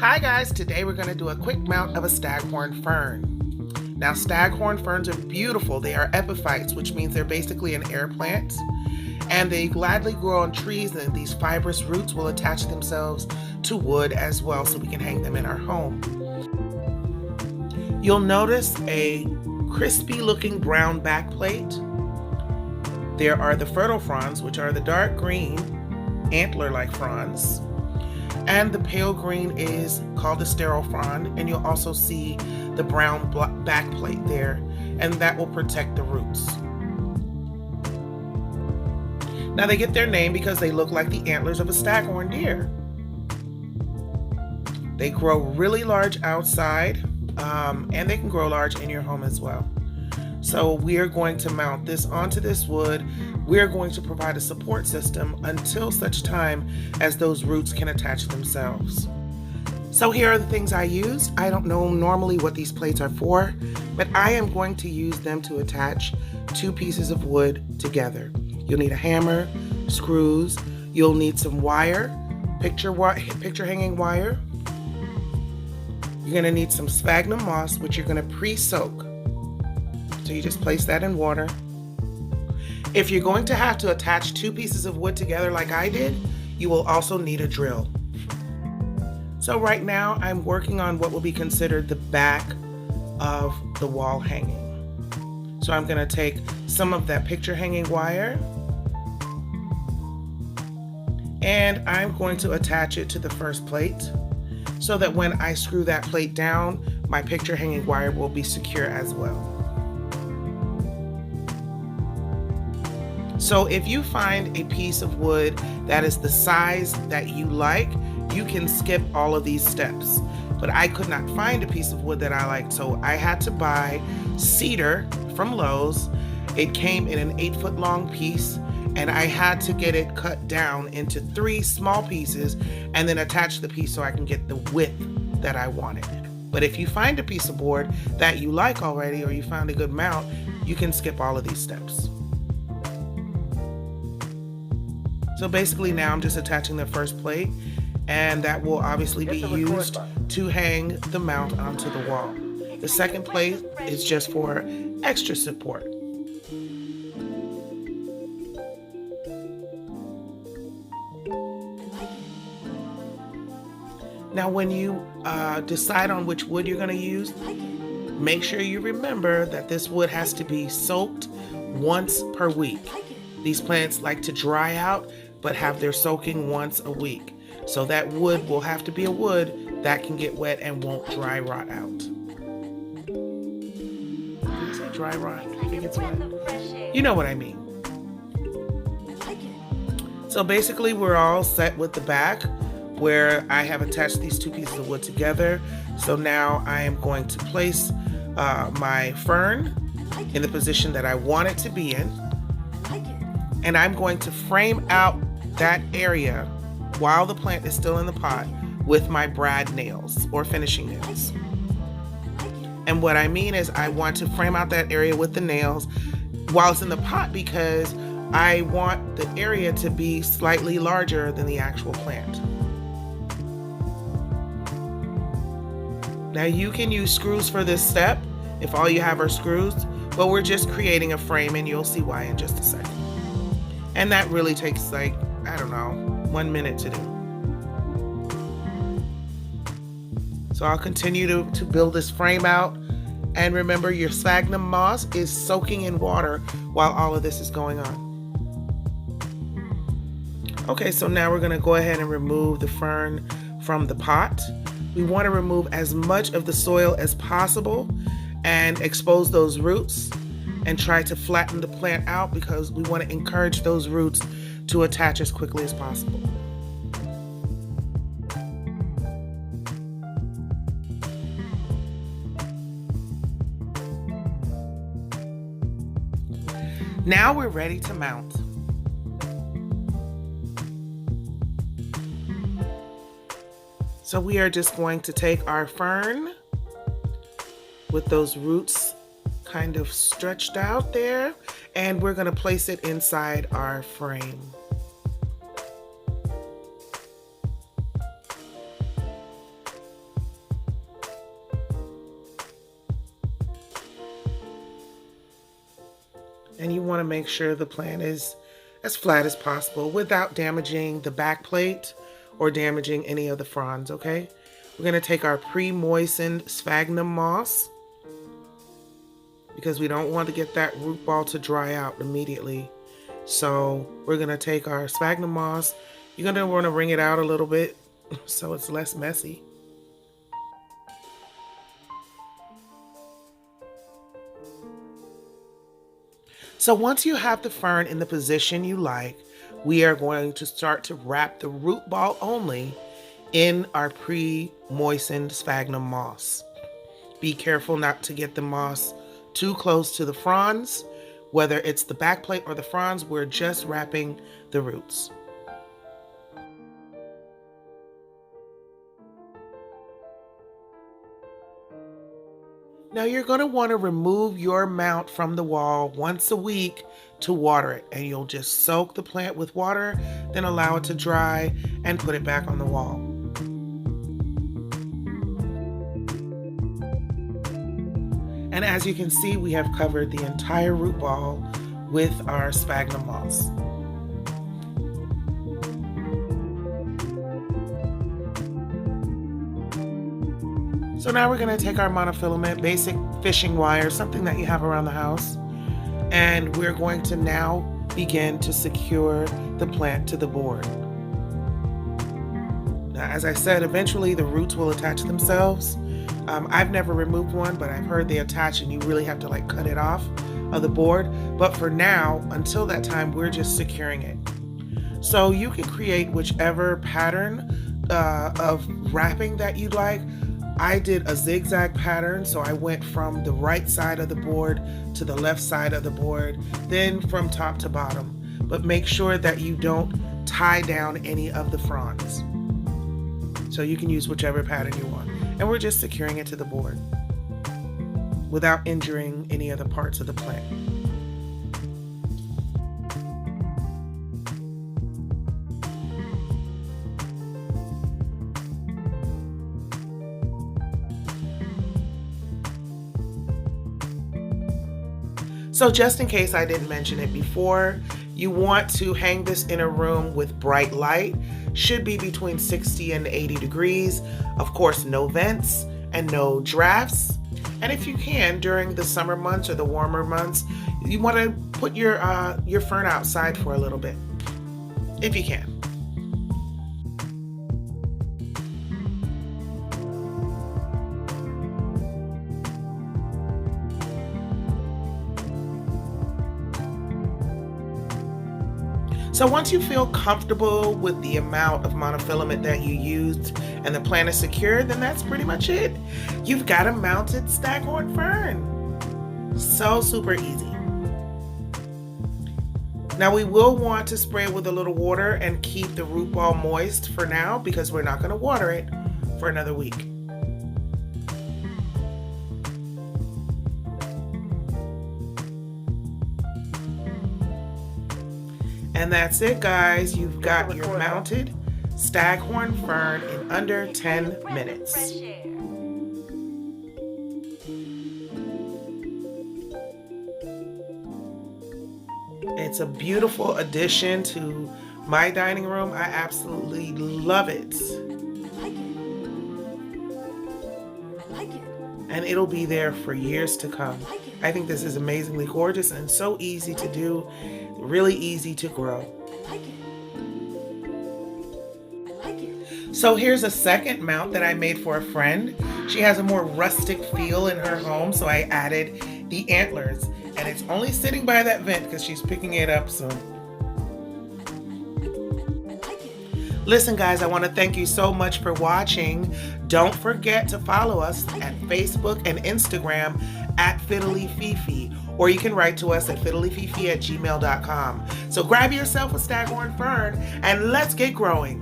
Hi guys, today we're going to do a quick mount of a staghorn fern. Now staghorn ferns are beautiful. They are epiphytes, which means they're basically an air plant. And they gladly grow on trees, and these fibrous roots will attach themselves to wood as well, so we can hang them in our home. You'll notice a crispy looking brown back plate. There are the fertile fronds, which are the dark green antler-like fronds. And the pale green is called the sterile frond, and you'll also see the brown back plate there, and that will protect the roots. Now they get their name because they look like the antlers of a staghorn deer. They grow really large outside, and they can grow large in your home as well. So we are going to mount this onto this wood. We're going to provide a support system until such time as those roots can attach themselves. So here are the things I used. I don't know normally what these plates are for, but I am going to use them to attach two pieces of wood together. You'll need a hammer, screws, you'll need some wire, picture hanging wire. You're gonna need some sphagnum moss, which you're gonna pre-soak. So you just place that in water. If you're going to have to attach two pieces of wood together like I did, you will also need a drill. So right now I'm working on what will be considered the back of the wall hanging. So I'm gonna take some of that picture hanging wire, and I'm going to attach it to the first plate so that when I screw that plate down, my picture hanging wire will be secure as well. So if you find a piece of wood that is the size that you like, you can skip all of these steps. But I could not find a piece of wood that I liked, so I had to buy cedar from Lowe's. It came in an 8-foot long piece, and I had to get it cut down into 3 small pieces and then attach the piece so I can get the width that I wanted. But if you find a piece of board that you like already, or you found a good mount, you can skip all of these steps. So basically now I'm just attaching the first plate, and that will obviously be used to hang the mount onto the wall. The second plate is just for extra support. Now when you decide on which wood you're going to use, make sure you remember that this wood has to be soaked once per week. These plants like to dry out, but have their soaking once a week. So that wood will have to be a wood that can get wet and won't dry rot out. Did you say dry rot? I think it's wet. You know what I mean. So basically we're all set with the back, where I have attached these two pieces of wood together. So now I am going to place my fern in the position that I want it to be in. And I'm going to frame out that area while the plant is still in the pot with my brad nails or finishing nails. And what I mean is I want to frame out that area with the nails while it's in the pot, because I want the area to be slightly larger than the actual plant. Now you can use screws for this step if all you have are screws, but we're just creating a frame, and you'll see why in just a second. And that really takes like, I don't know, 1 minute to do. So I'll continue to build this frame out. And remember, your sphagnum moss is soaking in water while all of this is going on. Okay, so now we're gonna go ahead and remove the fern from the pot. We wanna remove as much of the soil as possible and expose those roots, and try to flatten the plant out, because we want to encourage those roots to attach as quickly as possible. Now we're ready to mount. So we are just going to take our fern with those roots kind of stretched out there, and we're going to place it inside our frame. And you want to make sure the plant is as flat as possible without damaging the back plate or damaging any of the fronds, okay? We're going to take our pre-moistened sphagnum moss because we don't want to get that root ball to dry out immediately. So we're going to take our sphagnum moss. You're going to want to wring it out a little bit so it's less messy. So once you have the fern in the position you like, we are going to start to wrap the root ball only in our pre-moistened sphagnum moss. Be careful not to get the moss too close to the fronds. Whether it's the back plate or the fronds, we're just wrapping the roots. Now you're going to want to remove your mount from the wall once a week to water it, and you'll just soak the plant with water, then allow it to dry and put it back on the wall. And as you can see, we have covered the entire root ball with our sphagnum moss. So now we're going to take our monofilament, basic fishing wire, something that you have around the house, and we're going to now begin to secure the plant to the board. Now, as I said, eventually the roots will attach themselves. I've never removed one, but I've heard they attach and you really have to like cut it off of the board. But for now, until that time, we're just securing it. So you can create whichever pattern of wrapping that you'd like. I did a zigzag pattern, so I went from the right side of the board to the left side of the board, then from top to bottom. But make sure that you don't tie down any of the fronds. So you can use whichever pattern you want. And we're just securing it to the board without injuring any other parts of the plant. So just in case I didn't mention it before, you want to hang this in a room with bright light. Should be between 60 and 80 degrees. Of course, no vents and no drafts. And if you can, during the summer months or the warmer months, you want to put your fern outside for a little bit, if you can. So once you feel comfortable with the amount of monofilament that you used and the plant is secure, then that's pretty much it. You've got a mounted Staghorn Fern. So super easy. Now we will want to spray it with a little water and keep the root ball moist for now because we're not going to water it for another week. And that's it, guys. You've got your mounted Staghorn Fern in under 10 minutes. It's a beautiful addition to my dining room. I absolutely love it. And it'll be there for years to come. I think this is amazingly gorgeous and so easy to do, really easy to grow. So here's a second mount that I made for a friend. She has a more rustic feel in her home, so I added the antlers. And it's only sitting by that vent because she's picking it up soon. Listen, guys, I want to thank you so much for watching. Don't forget to follow us at Facebook and Instagram at FiddlyFifi, or you can write to us at fiddlyfifi@gmail.com. So grab yourself a Staghorn Fern and let's get growing.